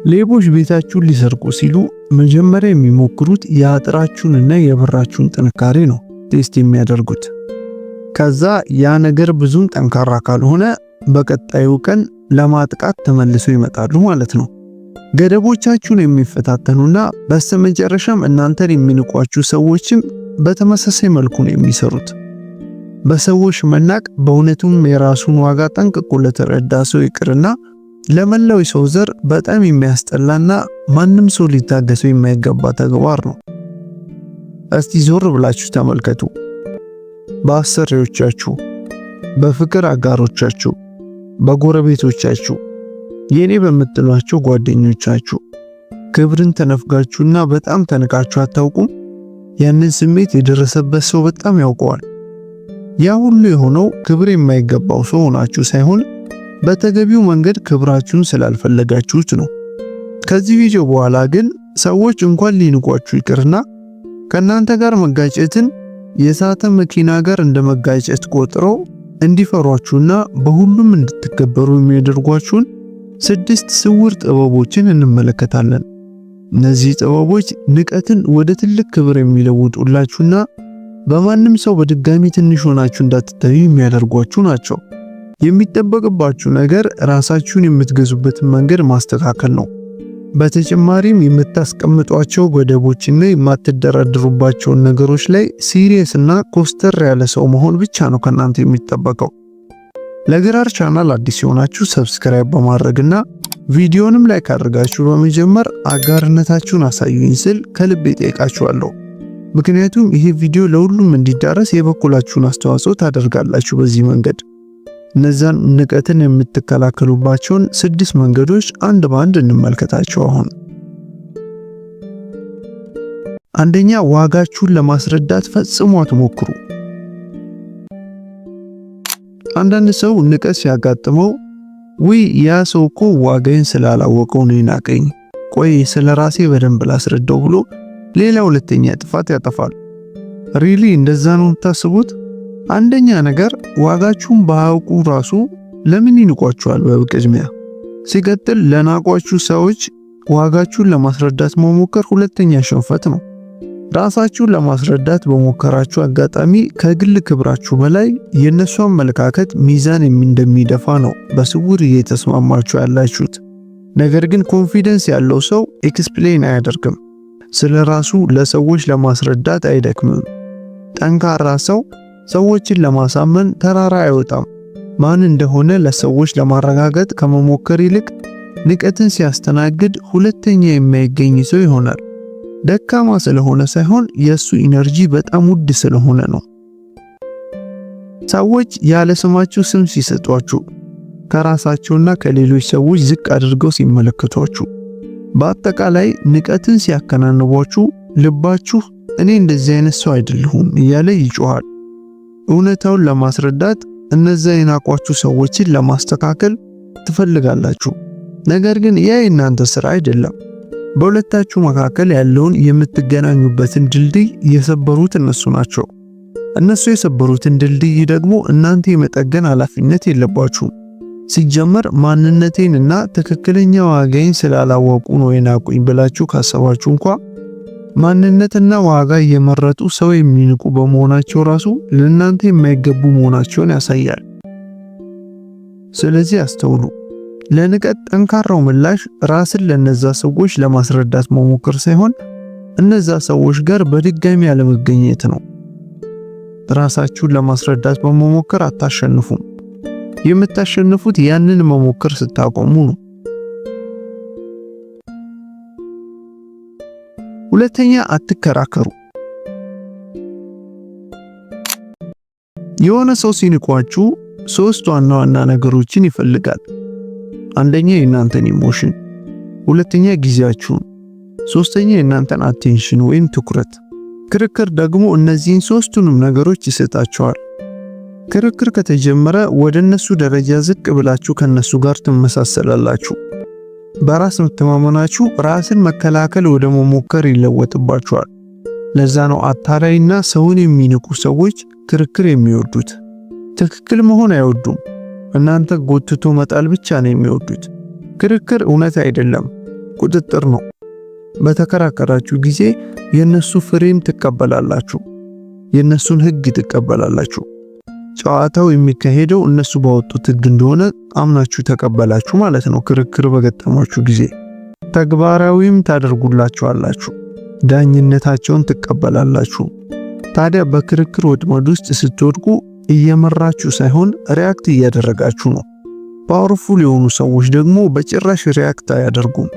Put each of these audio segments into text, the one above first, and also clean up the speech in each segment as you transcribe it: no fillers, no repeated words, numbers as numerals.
ሌቦች ቤታችሁን ሊሰርቁ ሲሉ መጀመሪያ የሚሞክሩት የአጥራችሁንና የበራችሁን ጥንካሬ ነው ቴስት የሚያደርጉት። ከዛ ያ ነገር ብዙም ጠንካራ ካልሆነ በቀጣዩ ቀን ለማጥቃት ተመልሰው ይመጣሉ ማለት ነው። ገደቦቻችሁን የሚፈታተኑና በስተመጨረሻም እናንተን የሚንቋችሁ ሰዎችም በተመሳሳይ መልኩ ነው የሚሰሩት። በሰዎች መናቅ በእውነቱም የራሱን ዋጋ ጠንቅቆ ለተረዳ ሰው ይቅርና ለመላው ሰው ዘር በጣም የሚያስጠላና ማንም ሰው ሊታገሰው የማይገባ ተግባር ነው። እስቲ ዞር ብላችሁ ተመልከቱ። በአሰሪዎቻችሁ፣ በፍቅር አጋሮቻችሁ፣ በጎረቤቶቻችሁ፣ የኔ በምትሏቸው ጓደኞቻችሁ ክብርን ተነፍጋችሁና በጣም ተንቃችሁ አታውቁም? ያንን ስሜት የደረሰበት ሰው በጣም ያውቀዋል። ያ ሁሉ የሆነው ክብር የማይገባው ሰው ሆናችሁ ሳይሆን በተገቢው መንገድ ክብራችሁን ስላልፈለጋችሁት ነው። ከዚህ ቪዲዮ በኋላ ግን ሰዎች እንኳን ሊንቋችሁ ይቅርና ከናንተ ጋር መጋጨትን የሳተ መኪና ጋር እንደመጋጨት ቆጥረው እንዲፈሯችሁና በሁሉም እንድትከበሩ የሚያደርጓችሁን 6 ስውር ጥበቦችን እንመለከታለን። እነዚህ ጥበቦች ንቀትን ወደ ትልቅ ክብር የሚለውጡላችሁና በማንም ሰው በድጋሚ ትንሽ ሆናችሁ እንዳትታዩ የሚያደርጓችሁ ናቸው። የሚጠበቅባችሁ ነገር ራሳችሁን የምትገዙበትን መንገድ ማስተካከል ነው። በተጨማሪም የምታስቀምጧቸው ገደቦችና የማትደራደሩባቸውን ነገሮች ላይ ሲሪየስ እና ኮስተር ያለ ሰው መሆን ብቻ ነው ከናንተ የሚጠበቀው። ለግራር ቻናል አዲስ የሆናችሁ ሰብስክራይብ በማድረግና ቪዲዮንም ላይክ አድርጋችሁ በመጀመር አጋርነታችሁን አሳዩኝ ስል ከልብ ጠይቃችኋለሁ። ምክንያቱም ይሄ ቪዲዮ ለሁሉም እንዲዳረስ የበኩላችሁን አስተዋጽኦ ታደርጋላችሁ። በዚህ መንገድ እነዛን ንቀትን የምትከላከሉባቸውን 6 መንገዶች አንድ ባንድ እንመልከታቸው። አሁን አንደኛ፣ ዋጋችሁን ለማስረዳት ፈጽሞ አትሞክሩ። አንዳንድ ሰው ንቀት ሲያጋጥመው ውይ ያ ሰው እኮ ዋጋዬን ስላላወቀው ነው ይናቀኝ፣ ቆይ ስለራሴ በደንብ ላስረዳው ብሎ ሌላ ሁለተኛ ጥፋት ያጠፋል። ሪሊ እንደዛ ነው የምታስቡት? አንደኛ ነገር ዋጋችሁን ባያውቁ ራሱ ለምን ይንቋችኋል በቅድሚያ። ሲቀጥል ለናቋችሁ ሰዎች ዋጋችሁን ለማስረዳት መሞከር ሁለተኛ ሽንፈት ነው። ራሳችሁን ለማስረዳት በሞከራችሁ አጋጣሚ ከግል ክብራችሁ በላይ የነሱ አመለካከት ሚዛን እንደሚደፋ ነው በስውር እየተስማማችሁ ያላችሁት። ነገር ግን ኮንፊደንስ ያለው ሰው ኤክስፕሌን አያደርግም። ስለራሱ ለሰዎች ለማስረዳት አይደክምም። ጠንካራ ሰው ሰዎችን ለማሳመን ተራራ አይወጣም። ማን እንደሆነ ለሰዎች ለማረጋገጥ ከመሞከር ይልቅ ንቀትን ሲያስተናግድ ሁለተኛ የማይገኝ ሰው ይሆናል። ደካማ ስለሆነ ሳይሆን የሱ ኢነርጂ በጣም ውድ ስለሆነ ነው። ሰዎች ያለ ስማችሁ ስም ሲሰጧችሁ፣ ከራሳቸውና ከሌሎች ሰዎች ዝቅ አድርገው ሲመለከቷችሁ፣ በአጠቃላይ ንቀትን ሲያከናንቧችሁ ልባችሁ እኔ እንደዚህ አይነት ሰው አይደለሁም እያለ ይጮሃል። እውነታውን ለማስረዳት እነዛ የናቋችሁ ሰዎችን ለማስተካከል ትፈልጋላችሁ። ነገር ግን ያ የእናንተ ስራ አይደለም። በሁለታችሁ መካከል ያለውን የምትገናኙበትን ድልድይ የሰበሩት እነሱ ናቸው። እነሱ የሰበሩትን ድልድይ ደግሞ እናንተ የመጠገን ኃላፊነት የለባችሁም። ሲጀመር ማንነቴንና ትክክለኛ ዋጋዬን ስላላወቁ ነው የናቁኝ ብላችሁ ካሰባችሁ እንኳ ማንነትና ዋጋ እየመረጡ ሰው የሚንቁ በመሆናቸው ራሱ ለእናንተ የማይገቡ መሆናቸውን ያሳያል። ስለዚህ አስተውሉ። ለንቀት ጠንካራው ምላሽ ራስን ለነዛ ሰዎች ለማስረዳት መሞከር ሳይሆን እነዛ ሰዎች ጋር በድጋሚ ያለመገኘት ነው። ራሳችሁን ለማስረዳት በመሞከር አታሸንፉም። የምታሸንፉት ያንን መሞከር ስታቆሙ ነው። ሁለተኛ፣ አትከራከሩ። የሆነ ሰው ሲንቋችሁ 3 ዋና ዋና ነገሮችን ይፈልጋል። አንደኛ የእናንተን ኢሞሽን፣ ሁለተኛ ጊዜያችሁን፣ ሶስተኛ የእናንተን አቴንሽን ወይም ትኩረት። ክርክር ደግሞ እነዚህን 3ቱንም ነገሮች ይሰጣቸዋል። ክርክር ከተጀመረ ወደ እነሱ ደረጃ ዝቅ ብላችሁ ከነሱ ጋር ትመሳሰላላችሁ። በራስ መተማመናችሁ ራስን መከላከል ወደ መሞከር ይለወጥባችኋል። ለዛ ነው አታላይና ሰውን የሚንቁ ሰዎች ክርክር የሚወዱት። ትክክል መሆን አይወዱም። እናንተ ጎትቶ መጣል ብቻ ነው የሚወዱት። ክርክር እውነት አይደለም። ቁጥጥር ነው። በተከራከራችሁ ጊዜ የነሱ ፍሬም ትቀበላላችሁ፣ የነሱን ህግ ትቀበላላችሁ። ጨዋታው የሚካሄደው እነሱ ባወጡት ህግ እንደሆነ አምናችሁ ተቀበላችሁ ማለት ነው። ክርክር በገጠማችሁ ጊዜ ተግባራዊም ታደርጉላችኋላችሁ፣ ዳኝነታቸውን ትቀበላላችሁ። ታዲያ በክርክር ወጥመድ ውስጥ ስትወድቁ እየመራችሁ ሳይሆን ሪያክት እያደረጋችሁ ነው። ፓወርፉል የሆኑ ሰዎች ደግሞ በጭራሽ ሪያክት አያደርጉም።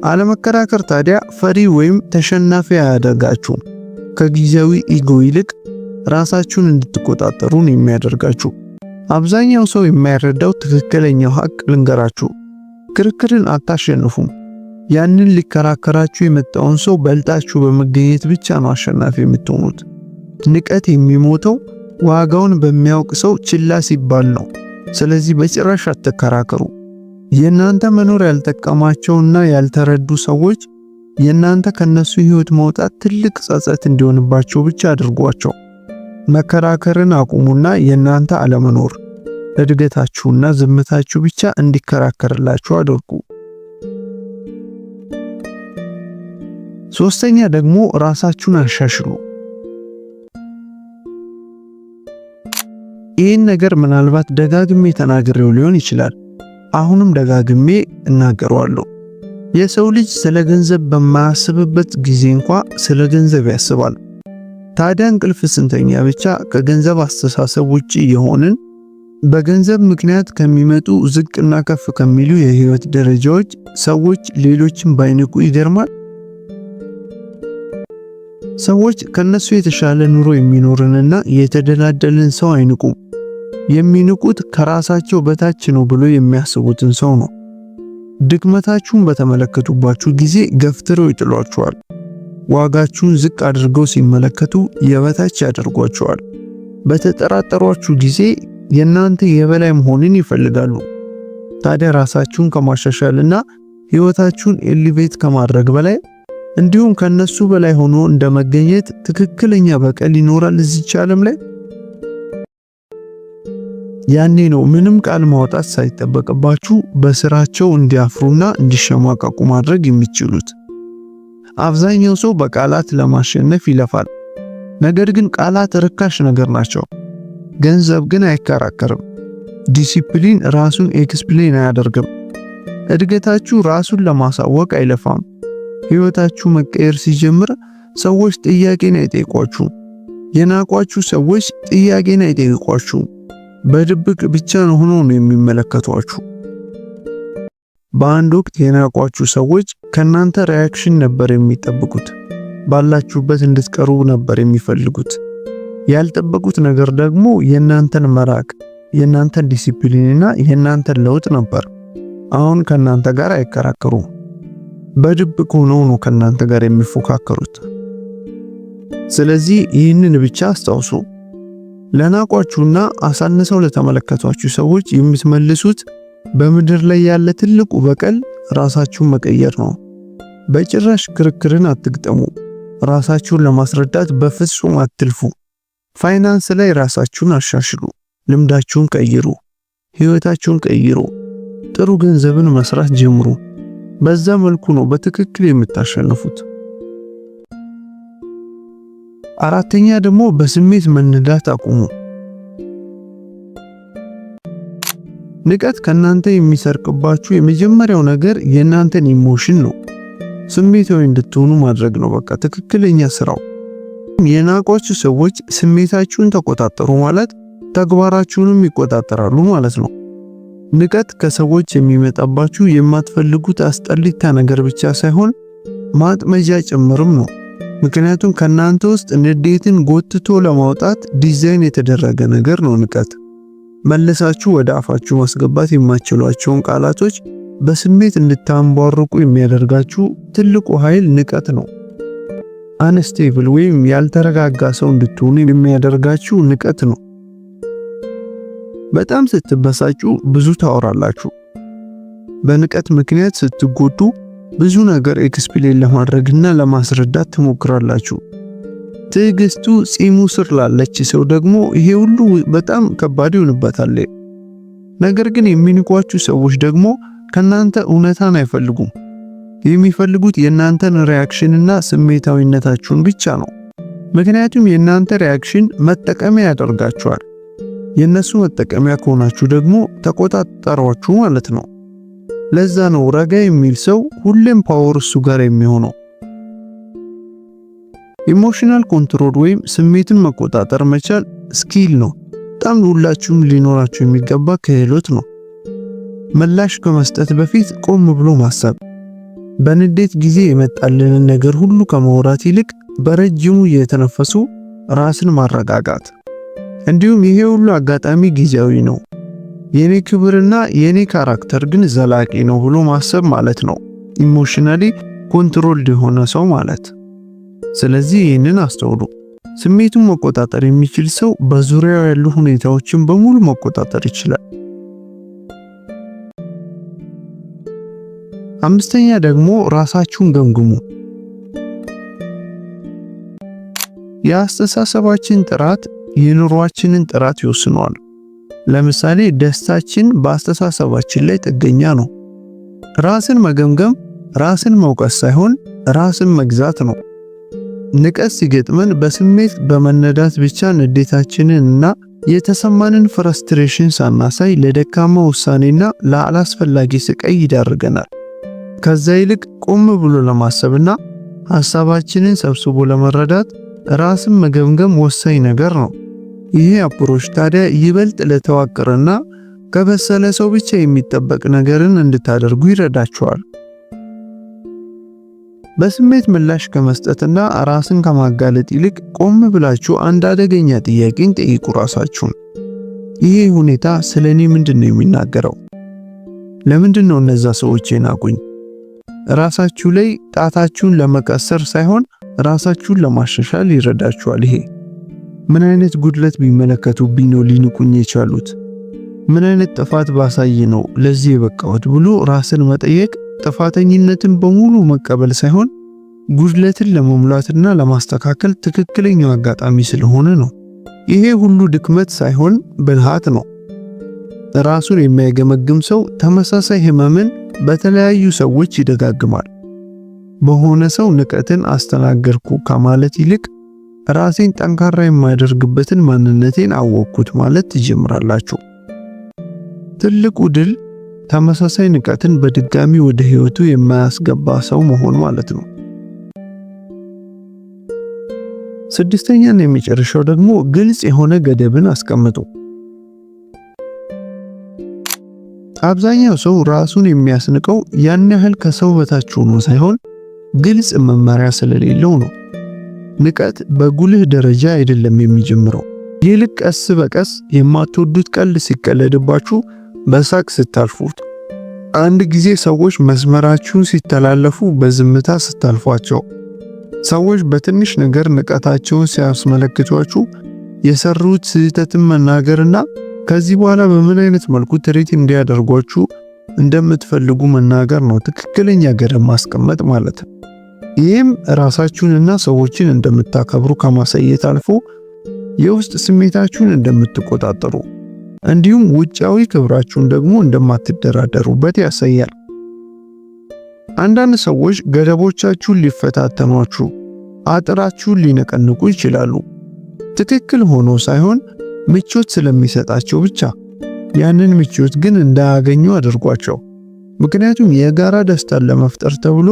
አለመከራከር ታዲያ ፈሪ ወይም ተሸናፊ አያደርጋችሁም። ከጊዜያዊ ኢጎ ይልቅ ራሳችሁን እንድትቆጣጠሩን የሚያደርጋችሁ። አብዛኛው ሰው የማይረዳው ትክክለኛው ሀቅ ልንገራችሁ፣ ክርክርን አታሸንፉም። ያንን ሊከራከራችሁ የመጣውን ሰው በልጣችሁ በመገኘት ብቻ ነው አሸናፊ የምትሆኑት። ንቀት የሚሞተው ዋጋውን በሚያውቅ ሰው ችላ ሲባል ነው። ስለዚህ በጭራሽ አትከራከሩ። የናንተ መኖር ያልጠቀማቸውና ያልተረዱ ሰዎች የናንተ ከነሱ ህይወት መውጣት ትልቅ ጸጸት እንዲሆንባቸው ብቻ አድርጓቸው። መከራከርን አቁሙና የናንተ አለመኖር እድገታችሁና ዝምታችሁ ብቻ እንዲከራከርላችሁ አድርጉ። ሶስተኛ ደግሞ ራሳችሁን አሻሽሉ። ይህን ነገር ምናልባት ደጋግሜ ተናግሬው ሊሆን ይችላል። አሁንም ደጋግሜ እናገረዋለሁ። የሰው ልጅ ስለ ገንዘብ በማያስብበት ጊዜ እንኳን ስለ ገንዘብ ያስባል። ታዲያ እንቅልፍ ስንተኛ ብቻ ከገንዘብ አስተሳሰብ ውጪ የሆንን በገንዘብ ምክንያት ከሚመጡ ዝቅና ከፍ ከሚሉ የህይወት ደረጃዎች ሰዎች ሌሎችን ባይንቁ ይገርማል። ሰዎች ከነሱ የተሻለ ኑሮ የሚኖርንና የተደላደልን ሰው አይንቁም። የሚንቁት ከራሳቸው በታች ነው ብሎ የሚያስቡትን ሰው ነው። ድክመታችሁን በተመለከቱባችሁ ጊዜ ገፍትረው ይጥሏችኋል። ዋጋችሁን ዝቅ አድርገው ሲመለከቱ የበታች ያደርጓችኋል። በተጠራጠሯችሁ ጊዜ የናንተ የበላይ መሆንን ይፈልጋሉ። ታዲያ ራሳችሁን ከማሻሻልና ህይወታችሁን ኤሊቬት ከማድረግ በላይ እንዲሁም ከነሱ በላይ ሆኖ እንደመገኘት ትክክለኛ በቀል ይኖራል እዚች ዓለም ላይ? ያኔ ነው ምንም ቃል ማውጣት ሳይጠበቅባችሁ በስራቸው እንዲያፍሩና እንዲሸማቀቁ ማድረግ የሚችሉት። አብዛኛው ሰው በቃላት ለማሸነፍ ይለፋል። ነገር ግን ቃላት ርካሽ ነገር ናቸው። ገንዘብ ግን አይከራከርም። ዲሲፕሊን ራሱን ኤክስፕሌን አያደርግም። እድገታችሁ ራሱን ለማሳወቅ አይለፋም። ህይወታችሁ መቀየር ሲጀምር ሰዎች ጥያቄን አይጠይቋችሁ። የናቋችሁ ሰዎች ጥያቄን አይጠይቋችሁ። በድብቅ ብቻ ሆኖ ነው የሚመለከቷችሁ። በአንድ ወቅት የናቋችሁ ሰዎች ከናንተ ሪአክሽን ነበር የሚጠብቁት። ባላችሁበት እንድትቀሩ ነበር የሚፈልጉት። ያልጠበቁት ነገር ደግሞ የናንተን መራቅ፣ የናንተን ዲሲፕሊንና የናንተን ለውጥ ነበር። አሁን ከናንተ ጋር አይከራከሩም። በድብቅ ሆነው ነው ከናንተ ጋር የሚፎካከሩት። ስለዚህ ይህንን ብቻ አስታውሱ። ለናቋችሁና አሳንሰው ለተመለከቷችሁ ሰዎች የምትመልሱት በምድር ላይ ያለ ትልቁ በቀል ራሳችሁን መቀየር ነው። በጭራሽ ክርክርን አትግጠሙ። ራሳችሁን ለማስረዳት በፍጹም አትልፉ። ፋይናንስ ላይ ራሳችሁን አሻሽሉ። ልምዳችሁን ቀይሩ። ህይወታችሁን ቀይሩ። ጥሩ ገንዘብን መስራት ጀምሩ። በዛ መልኩ ነው በትክክል የምታሸንፉት። አራተኛ ደግሞ በስሜት መነዳት አቁሙ። ንቀት ከናንተ የሚሰርቅባችሁ የመጀመሪያው ነገር የናንተን ኢሞሽን ነው። ስሜታዊ እንድትሆኑ ማድረግ ነው በቃ ትክክለኛ ስራው። የናቋችሁ ሰዎች ስሜታችሁን ተቆጣጠሩ ማለት ተግባራችሁንም ይቆጣጠራሉ ማለት ነው። ንቀት ከሰዎች የሚመጣባችሁ የማትፈልጉት አስጠሊታ ነገር ብቻ ሳይሆን ማጥመጃ ጭምርም ነው። ምክንያቱም ከናንተ ውስጥ ንዴትን ጎትቶ ለማውጣት ዲዛይን የተደረገ ነገር ነው ንቀት። መለሳችሁ ወደ አፋችሁ ማስገባት የማትችሏቸውን ቃላቶች በስሜት እንድታንቧርቁ የሚያደርጋችሁ ትልቁ ኃይል ንቀት ነው። አንስቴብል ወይም ያልተረጋጋ ሰው እንድትሆኑ የሚያደርጋችሁ ንቀት ነው። በጣም ስትበሳጩ ብዙ ታወራላችሁ። በንቀት ምክንያት ስትጎዱ ብዙ ነገር ኤክስፕሌን ለማድረግና ለማስረዳት ትሞክራላችሁ። ትዕግስቱ ጺሙ ስር ላለች ሰው ደግሞ ይሄ ሁሉ በጣም ከባድ ይሆንበታል። ነገር ግን የሚንቋችሁ ሰዎች ደግሞ ከናንተ እውነታን አይፈልጉም። የሚፈልጉት የእናንተን ሪአክሽንና ስሜታዊነታችሁን ብቻ ነው። ምክንያቱም የእናንተ ሪአክሽን መጠቀሚያ ያደርጋችኋል። የእነሱ መጠቀሚያ ከሆናችሁ ደግሞ ተቆጣጣሯችሁ ማለት ነው። ለዛ ነው ረጋ የሚል ሰው ሁሌም ፓወር እሱ ጋር የሚሆነው። ኢሞሽናል ኮንትሮል ወይም ስሜትን መቆጣጠር መቻል ስኪል ነው። በጣም ሁላችሁም ሊኖራችሁ የሚገባ ክህሎት ነው። ምላሽ ከመስጠት በፊት ቆም ብሎ ማሰብ፣ በንዴት ጊዜ የመጣልንን ነገር ሁሉ ከማውራት ይልቅ በረጅሙ እየተነፈሱ ራስን ማረጋጋት። እንዲሁም ይሄ ሁሉ አጋጣሚ ጊዜያዊ ነው፣ የኔ ክብርና የኔ ካራክተር ግን ዘላቂ ነው ብሎ ማሰብ ማለት ነው ኢሞሽናሊ ኮንትሮልድ የሆነ ሰው ማለት። ስለዚህ ይህንን አስተውሉ። ስሜቱን መቆጣጠር የሚችል ሰው በዙሪያው ያሉ ሁኔታዎችን በሙሉ መቆጣጠር ይችላል። አምስተኛ ደግሞ ራሳችሁን ገምግሙ። የአስተሳሰባችን ጥራት የኑሯችንን ጥራት ይወስነዋል። ለምሳሌ ደስታችን በአስተሳሰባችን ላይ ጥገኛ ነው። ራስን መገምገም ራስን መውቀስ ሳይሆን ራስን መግዛት ነው። ንቀት ሲገጥመን በስሜት በመነዳት ብቻ ንዴታችንን እና የተሰማንን ፍረስትሬሽን ሳናሳይ ለደካማ ውሳኔና ለአላስፈላጊ ስቃይ ይዳርገናል። ከዛ ይልቅ ቆም ብሎ ለማሰብና ሐሳባችንን ሰብስቦ ለመረዳት ራስን መገምገም ወሳኝ ነገር ነው። ይሄ አፕሮች ታዲያ ይበልጥ ለተዋቀረና ከበሰለ ሰው ብቻ የሚጠበቅ ነገርን እንድታደርጉ ይረዳችኋል። በስሜት ምላሽ ከመስጠትና ራስን ከማጋለጥ ይልቅ ቆም ብላችሁ አንድ አደገኛ ጥያቄን ጠይቁ ራሳችሁን። ይሄ ሁኔታ ስለኔ ምንድነው የሚናገረው? ለምንድነው እነዛ ሰዎች የናቁኝ? ራሳችሁ ላይ ጣታችሁን ለመቀሰር ሳይሆን ራሳችሁን ለማሻሻል ይረዳችኋል። ይሄ ምን አይነት ጉድለት ቢመለከቱብኝ ነው ሊንቁኝ የቻሉት? ምን አይነት ጥፋት ባሳይ ነው ለዚህ የበቃሁት ብሎ ራስን መጠየቅ ጥፋተኝነትን በሙሉ መቀበል ሳይሆን ጉድለትን ለመሙላትና ለማስተካከል ትክክለኛው አጋጣሚ ስለሆነ ነው። ይሄ ሁሉ ድክመት ሳይሆን ብልሃት ነው። ራሱን የሚያገመግም ሰው ተመሳሳይ ህመምን በተለያዩ ሰዎች ይደጋግማል። በሆነ ሰው ንቀትን አስተናገርኩ ከማለት ይልቅ ራሴን ጠንካራ የማያደርግበትን ማንነቴን አወቅኩት ማለት ትጀምራላችሁ። ትልቁ ድል ተመሳሳይ ንቀትን በድጋሚ ወደ ህይወቱ የማያስገባ ሰው መሆን ማለት ነው። ስድስተኛና የመጨረሻው ደግሞ ግልጽ የሆነ ገደብን አስቀምጡ። አብዛኛው ሰው ራሱን የሚያስንቀው ያን ያህል ከሰው በታች ሆኖ ሳይሆን ግልጽ መመሪያ ስለሌለው ነው። ንቀት በጉልህ ደረጃ አይደለም የሚጀምረው። ይልቅ ቀስ በቀስ የማትወዱት ቀልድ ሲቀለድባችሁ በሳቅ ስታልፉት፣ አንድ ጊዜ ሰዎች መስመራችሁን ሲተላለፉ በዝምታ ስታልፏቸው፣ ሰዎች በትንሽ ነገር ንቀታቸውን ሲያስመለክቷችሁ የሰሩት ስህተትን መናገርና ከዚህ በኋላ በምን አይነት መልኩ ትሪት እንዲያደርጓችሁ እንደምትፈልጉ መናገር ነው ትክክለኛ ገደብ ማስቀመጥ ማለት። ይህም ራሳችሁንና ሰዎችን እንደምታከብሩ ከማሳየት አልፎ የውስጥ ስሜታችሁን እንደምትቆጣጠሩ እንዲሁም ውጫዊ ክብራችሁን ደግሞ እንደማትደራደሩበት ያሳያል። አንዳንድ ሰዎች ገደቦቻችሁን ሊፈታተኗችሁ፣ አጥራችሁን ሊነቀንቁ ይችላሉ። ትክክል ሆኖ ሳይሆን ምቾት ስለሚሰጣቸው ብቻ። ያንን ምቾት ግን እንዳያገኙ አድርጓቸው። ምክንያቱም የጋራ ደስታን ለመፍጠር ተብሎ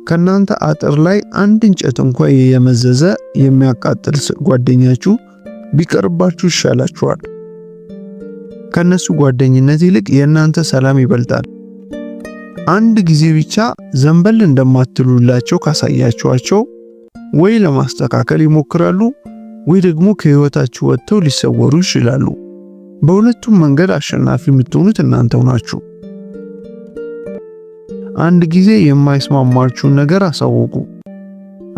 ከናንተ አጥር ላይ አንድ እንጨት እንኳን የመዘዘ የሚያቃጥል ጓደኛችሁ ቢቀርባችሁ ይሻላችኋል። ከነሱ ጓደኝነት ይልቅ የእናንተ ሰላም ይበልጣል። አንድ ጊዜ ብቻ ዘንበል እንደማትሉላቸው ካሳያችኋቸው ወይ ለማስተካከል ይሞክራሉ ወይ ደግሞ ከህይወታችሁ ወጥተው ሊሰወሩ ይችላሉ። በሁለቱም መንገድ አሸናፊ የምትሆኑት እናንተው ናችሁ። አንድ ጊዜ የማይስማማችሁን ነገር አሳውቁ።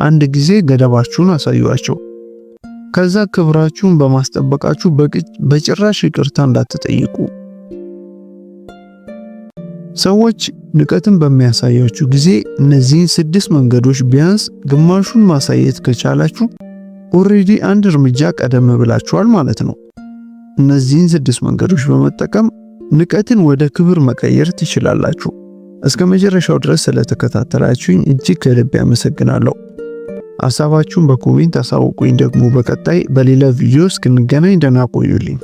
አንድ ጊዜ ገደባችሁን አሳዩአቸው። ከዛ ክብራችሁን በማስጠበቃችሁ በጭራሽ ይቅርታ እንዳትጠይቁ። ሰዎች ንቀትን በሚያሳያችሁ ጊዜ እነዚህን 6 መንገዶች ቢያንስ ግማሹን ማሳየት ከቻላችሁ ኦሬዲ አንድ እርምጃ ቀደም ብላችኋል ማለት ነው። እነዚህን 6 መንገዶች በመጠቀም ንቀትን ወደ ክብር መቀየር ትችላላችሁ። እስከ መጨረሻው ድረስ ስለተከታተላችሁኝ እጅግ ከልብ አመሰግናለሁ። ሐሳባችሁን በኮሜንት አሳውቁኝ። ደግሞ በቀጣይ በሌላ ቪዲዮ እስክንገናኝ ደህና ቆዩልኝ።